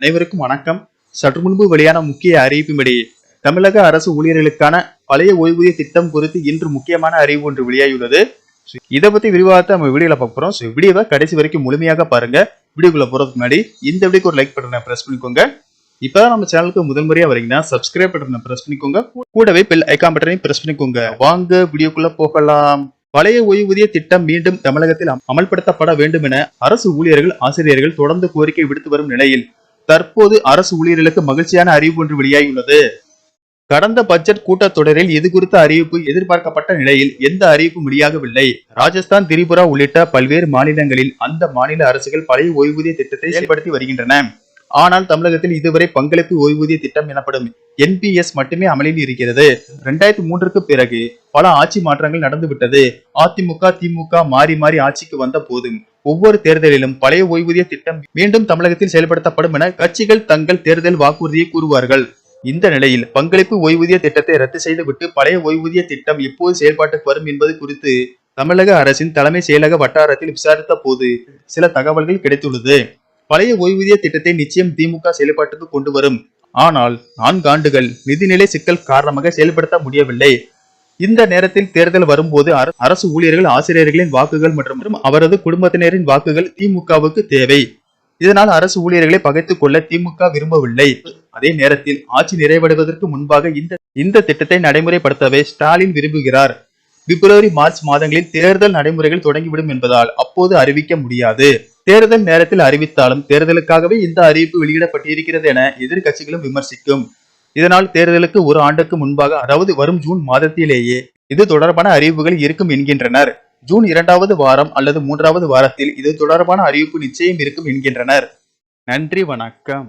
அனைவருக்கும் வணக்கம். சற்று முன்பு வெளியான முக்கிய அறிவிப்பின்படி தமிழக அரசு ஊழியர்களுக்கான பழைய ஓய்வூதிய திட்டம் குறித்து இன்று முக்கியமான அறிவு ஒன்று வெளியாகியுள்ளது. இதை பத்தி விரிவாக நம்ம வீடியோல பார்க்க போறோம். வீடியோவை கடைசி வரைக்கும் முழுமையாக பாருங்க. வீடியோக்குள்ள போறதுக்கு முன்னாடி இந்த வீடியோக்கு ஒரு லைக் பட்டனை பிரஸ் பண்ணிக்கோங்க. இப்பதான் நம்ம சேனலுக்கு முதல் முறையா வரீங்கன்னா சப்ஸ்கிரைப் பட்டனை பிரஸ் பண்ணிக்கோங்க. கூடவே பெல் ஐகான் பட்டனையும் பிரஸ் பண்ணிக்கோங்க. வாங்க வீடியோக்குள்ள போகலாம். பழைய ஓய்வூதிய திட்டம் மீண்டும் தமிழகத்தில் அமல்படுத்தப்பட வேண்டும் என அரசு ஊழியர்கள் ஆசிரியர்கள் தொடர்ந்து கோரிக்கை விடுத்து வரும் நிலையில் தற்போது அரசு ஊழியர்களுக்கு மகிழ்ச்சியான அறிவிப்பு ஒன்று வெளியாகியுள்ளது. கடந்த பட்ஜெட் கூட்டத்தொடரில் இது குறித்த அறிவிப்பு எதிர்பார்க்கப்பட்ட நிலையில் எந்த அறிவிப்பும் வெளியாகவில்லை. ராஜஸ்தான், திரிபுரா உள்ளிட்ட பல்வேறு மாநிலங்களில் அந்த மாநில அரசுகள் பழைய ஓய்வூதிய திட்டத்தை செயல்படுத்தி வருகின்றன. ஆனால் தமிழகத்தில் இதுவரை பங்களிப்பு ஓய்வூதிய திட்டம் எனப்படும் NPS மட்டுமே அமலில் இருக்கிறது. 2003க்கு பிறகு பல ஆட்சி மாற்றங்கள் நடந்துவிட்டது. அதிமுக, திமுக மாறி மாறி ஆட்சிக்கு வந்த போதும் ஒவ்வொரு தேர்தலிலும் பழைய ஓய்வூதிய திட்டம் மீண்டும் தமிழகத்தில் செயல்படுத்தப்படும் என கட்சிகள் தங்கள் தேர்தல் வாக்குறுதியை கூறுவார்கள். இந்த நிலையில் பங்களிப்பு ஓய்வூதிய திட்டத்தை ரத்து செய்துவிட்டு பழைய ஓய்வூதிய திட்டம் எப்போது செயல்பாட்டுக்கு வரும் என்பது குறித்து தமிழக அரசின் தலைமை செயலக வட்டாரத்தில் விசாரித்த போது சில தகவல்கள் கிடைத்துள்ளது. பழைய ஓய்வூதிய திட்டத்தை நிச்சயம் திமுக செயல்பாட்டுக்கு கொண்டு வரும். ஆனால் 4 ஆண்டுகள் நிதிநிலை சிக்கல் காரணமாக செயல்படுத்த முடியவில்லை. இந்த நேரத்தில் தேர்தல் வரும்போது அரசு ஊழியர்கள் ஆசிரியர்களின் வாக்குகள் மற்றும் அவரது குடும்பத்தினரின் வாக்குகள் திமுகவுக்கு தேவை. இதனால் அரசு ஊழியர்களை பகைத்துக் கொள்ள திமுக விரும்பவில்லை. அதே நேரத்தில் ஆட்சி நிறைவடைவதற்கு முன்பாக இந்த திட்டத்தை நடைமுறைப்படுத்தவே ஸ்டாலின் விரும்புகிறார். பிப்ரவரி, மார்ச் மாதங்களில் தேர்தல் நடைமுறைகள் தொடங்கிவிடும் என்பதால் அப்போது அறிவிக்க முடியாது. தேர்தல் நேரத்தில் அறிவித்தாலும் தேர்தலுக்காகவே இந்த அறிவிப்பு வெளியிடப்பட்டிருக்கிறது என எதிர்கட்சிகளும் விமர்சிக்கும். இதனால் தேர்தலுக்கு ஒரு ஆண்டுக்கு முன்பாக, அதாவது வரும் ஜூன் மாதத்திலேயே இது தொடர்பான அறிவிப்புகள் இருக்கும் என்கின்றனர். ஜூன் 2வது வாரம் அல்லது 3வது வாரத்தில் இது தொடர்பான அறிவிப்பு நிச்சயம் இருக்கும் என்கின்றனர். நன்றி, வணக்கம்.